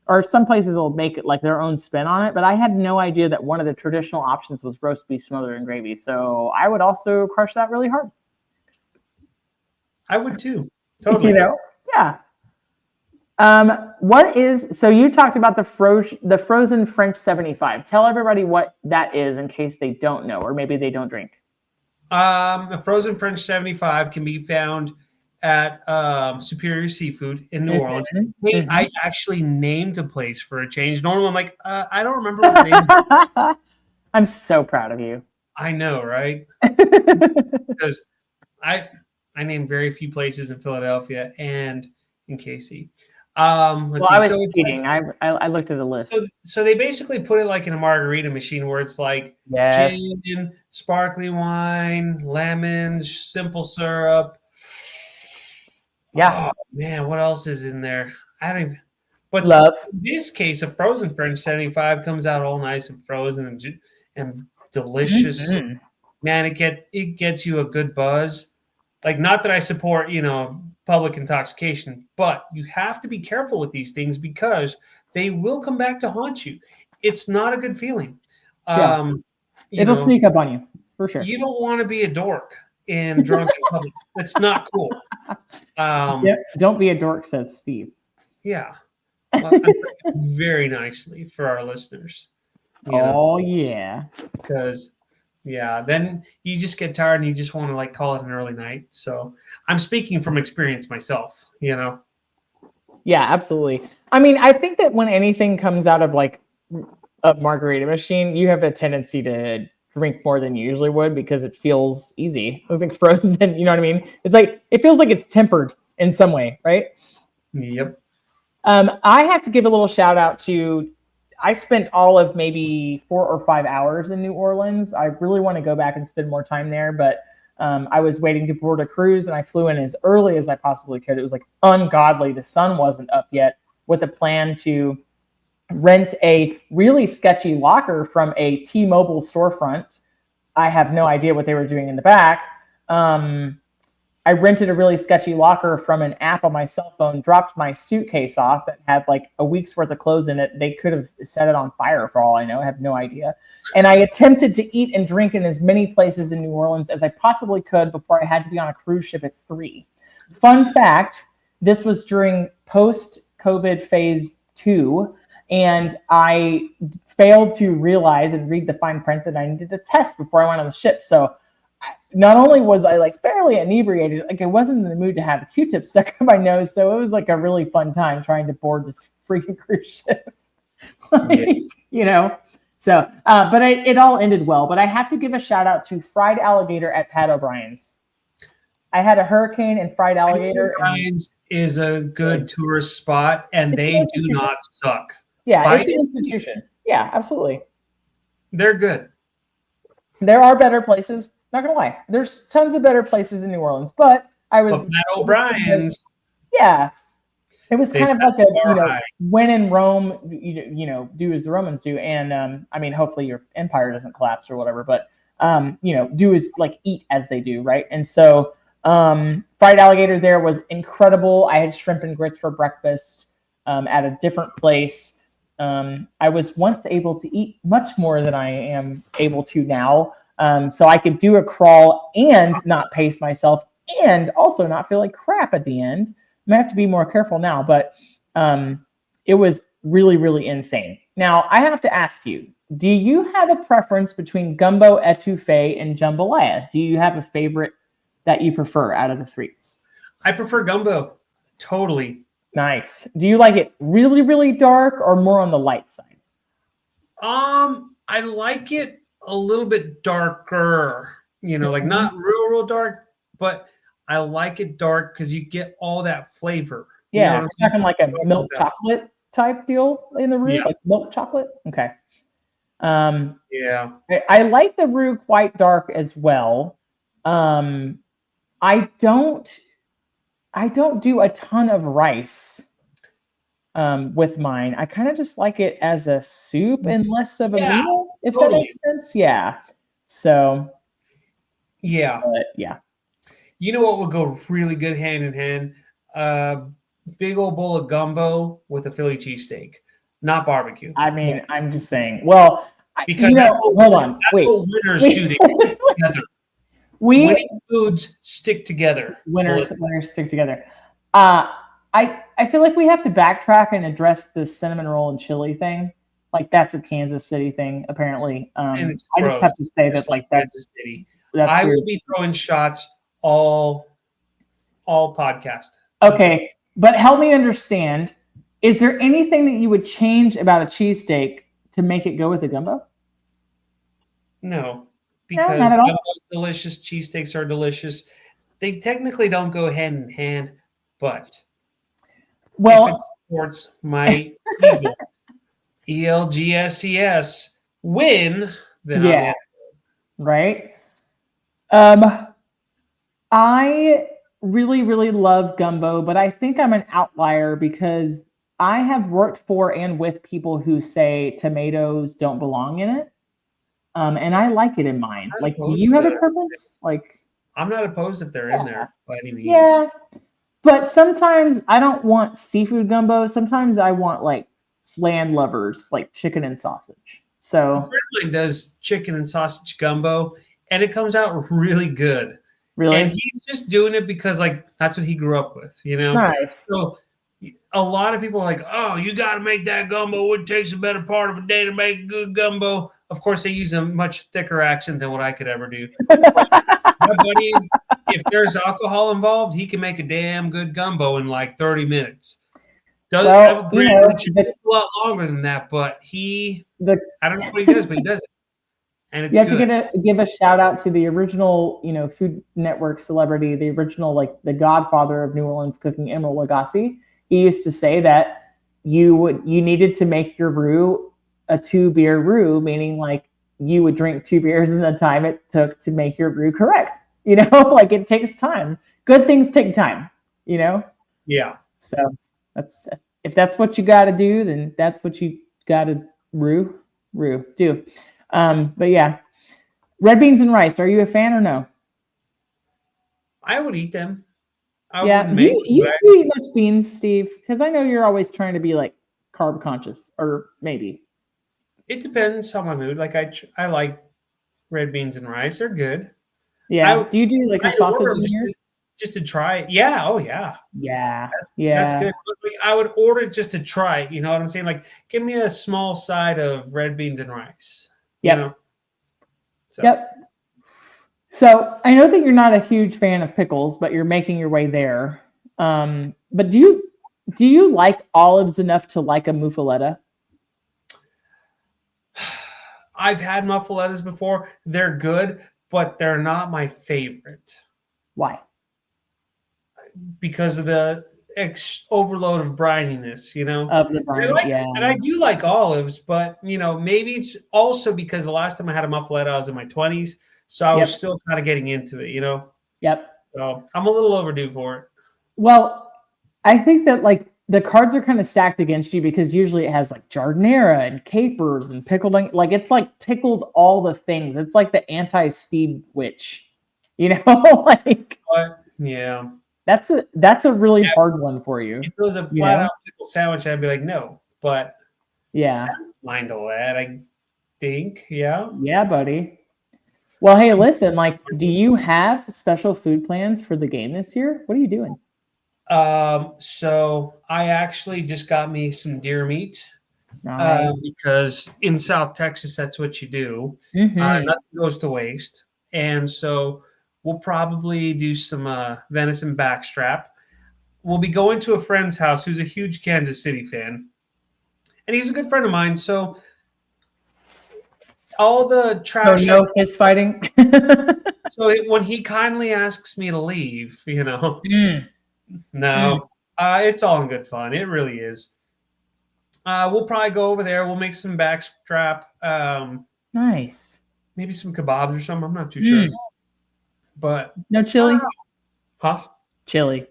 or some places will make it like their own spin on it. But I had no idea that one of the traditional options was roast beef smothered in gravy. So I would also crush that really hard. I would too. Totally. You know? Yeah. So you talked about the frozen French 75. Tell everybody what that is in case they don't know, or maybe they don't drink. The frozen French 75 can be found at Superior Seafood in New Orleans. Mm-hmm. I actually named a place for a change. Normally, I'm like, I don't remember what the name. I'm so proud of you. I know, right? Because I named very few places in Philadelphia and in KC. I was cheating. I looked at the list. So they basically put it like in a margarita machine where it's like gin, sparkling wine, lemons, simple syrup. Yeah. Oh, man, what else is in there? I don't even. But love. In this case, a frozen French 75 comes out all nice and frozen and delicious. Mm-hmm. Man, it gets you a good buzz. Like, not that I support, public intoxication, but you have to be careful with these things because they will come back to haunt you. It's not a good feeling. Yeah. It'll sneak up on you for sure. You don't want to be a dork and drunk in public. That's not cool. Don't be a dork, says Steve. Yeah. Well, very nicely for our listeners. Yeah. Because, then you just get tired and you just want to like call it an early night. So I'm speaking from experience myself, Yeah, absolutely. I mean, I think that when anything comes out of like a margarita machine, you have a tendency to drink more than you usually would because it feels easy. It's like frozen, you know what I mean? It's like, it feels like it's tempered in some way, right? Yep. I have to give a little shout out to, I spent all of maybe 4 or 5 hours in New Orleans. I really want to go back and spend more time there, but I was waiting to board a cruise and I flew in as early as I possibly could. It was like ungodly. The sun wasn't up yet, with a plan to rent a really sketchy locker from a T-Mobile storefront. I have no idea what they were doing in the back. I rented a really sketchy locker from an app on my cell phone, dropped my suitcase off that had like a week's worth of clothes in it. They could have set it on fire for all I know. I have no idea. And I attempted to eat and drink in as many places in New Orleans as I possibly could before I had to be on a cruise ship at 3. Fun fact, this was during post-COVID phase 2, and I failed to realize and read the fine print that I needed a test before I went on the ship. So not only was I like fairly inebriated, like I wasn't in the mood to have a Q-tip stuck in my nose. So it was like a really fun time trying to board this freaking cruise ship. So, but it all ended well. But I have to give a shout out to Fried Alligator at Pat O'Brien's. I had a hurricane and fried alligator. O'Brien's is a good tourist spot, and they do not suck. Yeah, it's an institution. Yeah, absolutely. They're good. There are better places. Not gonna lie, there's tons of better places in New Orleans, but I was Pat O'Brien's. Yeah, it was kind of like a when in Rome, do as the Romans do, and I mean, hopefully your empire doesn't collapse or whatever, but do as like eat as they do, right? And so fried alligator there was incredible. I had shrimp and grits for breakfast at a different place. I was once able to eat much more than I am able to now. So I could do a crawl and not pace myself and also not feel like crap at the end. I have to be more careful now, but it was really, really insane. Now, I have to ask you, do you have a preference between gumbo, etouffee, and jambalaya? Do you have a favorite that you prefer out of the 3? I prefer gumbo. Totally. Nice. Do you like it really, really dark or more on the light side? I like it a little bit darker, like not real dark, but I like it dark because you get all that flavor. Yeah, it's talking like a milk chocolate type deal in the roux, like milk chocolate. Okay. Yeah. I like the roux quite dark as well. I don't do a ton of rice with mine. I kind of just like it as a soup and less of a meal, if that makes sense. Yeah. So. Yeah. Yeah. You know what would go really good hand in hand? Big old bowl of gumbo with a Philly cheesesteak, not barbecue. I mean, I'm just saying. Well, because hold on. Wait. What winners do. They stick together. Winning foods stick together. Winners stick together. I feel like we have to backtrack and address the cinnamon roll and chili thing. Like that's a Kansas City thing, apparently. I just have to say that, like Kansas City. I will be throwing shots all podcast. Okay, but help me understand. Is there anything that you would change about a cheesesteak to make it go with a gumbo? No, because gumbo is delicious. Cheesesteaks are delicious. They technically don't go hand in hand, but if it supports my ELGSES win, then right. I really, really love gumbo, but I think I'm an outlier because I have worked for and with people who say tomatoes don't belong in it. And I like it in mine. Like, do you have a preference? Like, I'm not opposed if they're in there by any means. Yeah. But sometimes I don't want seafood gumbo. Sometimes I want like land lovers, like chicken and sausage. So a friend of mine does chicken and sausage gumbo, and it comes out really good. really And he's just doing it because like that's what he grew up with, you know. nice. So a lot of people are like, "Oh, you got to make that gumbo. It takes a better part of a day to make good gumbo." Of course, they use a much thicker accent than what I could ever do. My buddy, if there's alcohol involved, he can make a damn good gumbo in like 30 minutes. Well, you know, It should take a lot longer than that, but I don't know what he does, but he does it. And it's you have good. to give a shout out to the original, you know, Food Network celebrity, the original, like the godfather of New Orleans cooking, Emeril Lagasse. He used to say that you needed to make your roux a 2-beer roux, meaning like you would drink 2 beers in the time it took to make your roux correct. You know, like it takes time. Good things take time, you know? Yeah. So if that's what you got to do, then that's what you got to do. But yeah, red beans and rice. Are you a fan or no? I would eat them. Yeah. Do you eat much beans, Steve? Because I know you're always trying to be like carb conscious, or maybe. It depends on my mood. Like I like red beans and rice. They're good. Yeah. Do you do like a sausage in here? Just to try it. Yeah. Oh yeah. Yeah. That's good. I would order it just to try it. You know what I'm saying? Like, give me a small side of red beans and rice. Yep. You know? Yep. So I know that you're not a huge fan of pickles, but you're making your way there. But do you like olives enough to like a muffaletta? I've had muffalettas before. They're good, but they're not my favorite. Why? Because of the overload of brininess, you know? Of the brine, yeah. And I do like olives, but, you know, maybe it's also because the last time I had a muffaletta, I was in my 20s. So I was still kind of getting into it, you know? Yep. So I'm a little overdue for it. Well, I think that like the cards are kind of stacked against you because usually it has like jardinera and capers and pickled, like it's like pickled all the things. It's like the anti-Steve witch, you know? Like, but yeah, that's a really hard one for you. If it was a flat out pickle sandwich, I'd be like, no. But yeah, I don't mind all that. I think, yeah, buddy. Well, hey, listen, like, do you have special food plans for the game this year? What are you doing? So I actually just got me some deer meat. Nice. Because in South Texas, that's what you do. Mm-hmm. Nothing goes to waste. And so we'll probably do some venison backstrap. We'll be going to a friend's house who's a huge Kansas City fan. And he's a good friend of mine. So all the trash. So no fist fighting. So when he kindly asks me to leave, you know, no, it's all in good fun. It really is. We'll probably go over there. We'll make some backstrap. Nice. Maybe some kebabs or something. I'm not too sure. But no chili? Huh? Chili.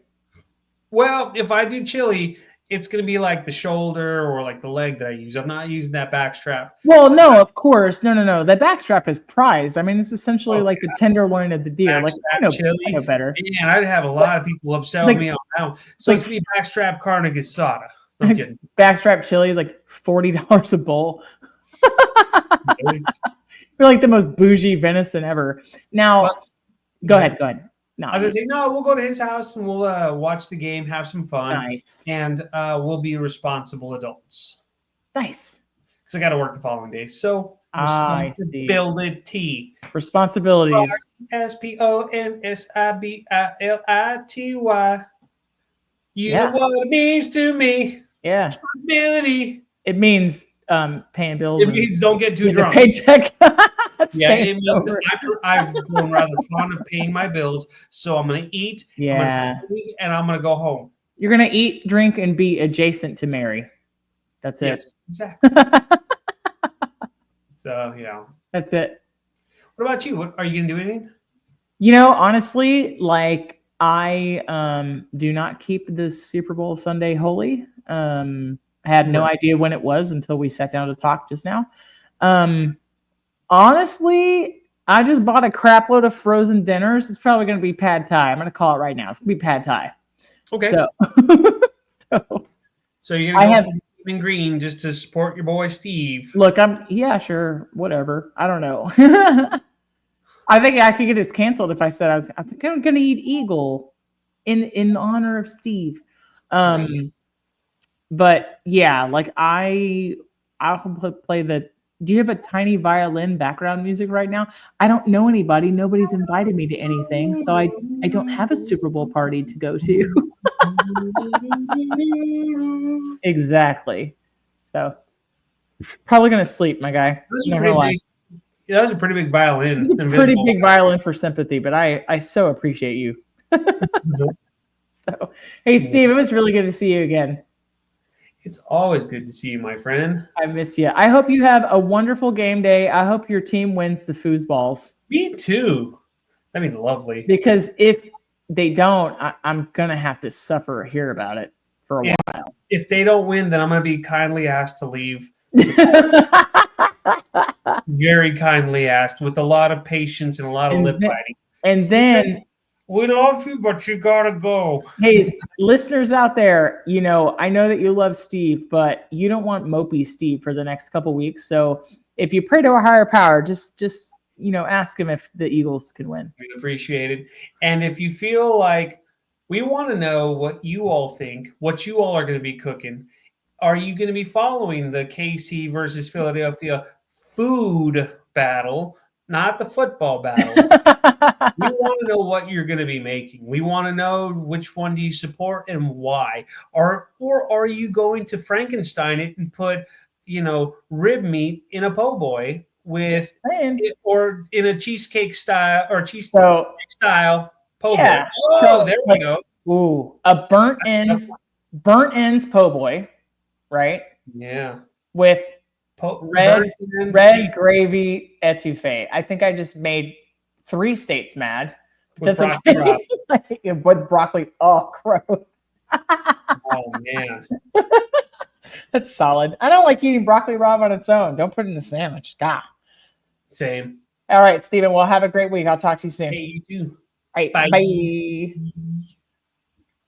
Well, if I do chili, it's going to be like the shoulder or like the leg that I use. I'm not using that backstrap. Well, no, of course. No. That backstrap is prized. I mean, it's essentially like the tenderloin of the deer. Like, I know better. Man, I'd have a lot of people upset with me on that one. So it's going to be backstrap carne asada. I'm kidding. Backstrap chili is like $40 a bowl. We're like the most bougie venison ever. Now, go ahead. No, I was going to say, no, we'll go to his house and we'll watch the game, have some fun. Nice. And we'll be responsible adults. Nice. Because I got to work the following day. So, responsibility. Responsibilities. SPONSIBILITY. You know what it means to me. Yeah. Responsibility. It means paying bills. It means don't get too drunk. Paycheck. Yeah, I've grown rather fond of paying my bills, so I'm going to eat. Yeah. And I'm going to go home. You're going to eat, drink, and be adjacent to Mary. That's it. Yes, exactly. So, yeah. That's it. What about you? Are you going to do anything? You know, honestly, like I do not keep this Super Bowl Sunday holy. I had no idea when it was until we sat down to talk just now. Honestly, I just bought a crap load of frozen dinners. It's probably going to be pad thai. I'm going to call it right now. It's going to be pad thai. Okay. So you're going to and green just to support your boy Steve. Look, yeah, sure, whatever. I don't know. I think I could get this canceled if I said I think I'm gonna eat eagle in honor of Steve. But yeah, like I'll play the. Do you have a tiny violin background music right now? I don't know anybody. Nobody's invited me to anything, so I don't have a Super Bowl party to go to. Exactly. So probably gonna sleep, my guy. That was a pretty big violin. It's a pretty big violin for sympathy, but I so appreciate you. So, hey, Steve, it was really good to see you again. It's always good to see you, my friend. I miss you. I hope you have a wonderful game day. I hope your team wins the foosballs. Me too. That'd be lovely. Because if they don't, I'm going to have to suffer or hear about it for a while. If they don't win, then I'm going to be kindly asked to leave. Very kindly asked, with a lot of patience and a lot of lip biting. And then... We love you, but you gotta go. Hey, listeners out there, I know that you love Steve, but you don't want mopey Steve for the next couple weeks. So if you pray to a higher power, just ask him if the Eagles can win. We appreciate it. And if you feel like we want to know what you all think, what you all are going to be cooking, are you going to be following the KC versus Philadelphia food battle? Not the football battle. We want to know what you're going to be making. We want to know which one do you support and why. Or are you going to Frankenstein it and put, rib meat in a po' boy or in a cheesecake style or style po' boy? Oh, there we go. Ooh, a burnt ends po' boy, right? Yeah. With red gravy etouffee. I think I just made 3 states mad. With broccoli. With broccoli. Oh, gross. Oh, man. That's solid. I don't like eating broccoli raw on its own. Don't put it in a sandwich. God. Same. All right, Steven. Well, have a great week. I'll talk to you soon. Hey, you too. All right. Bye.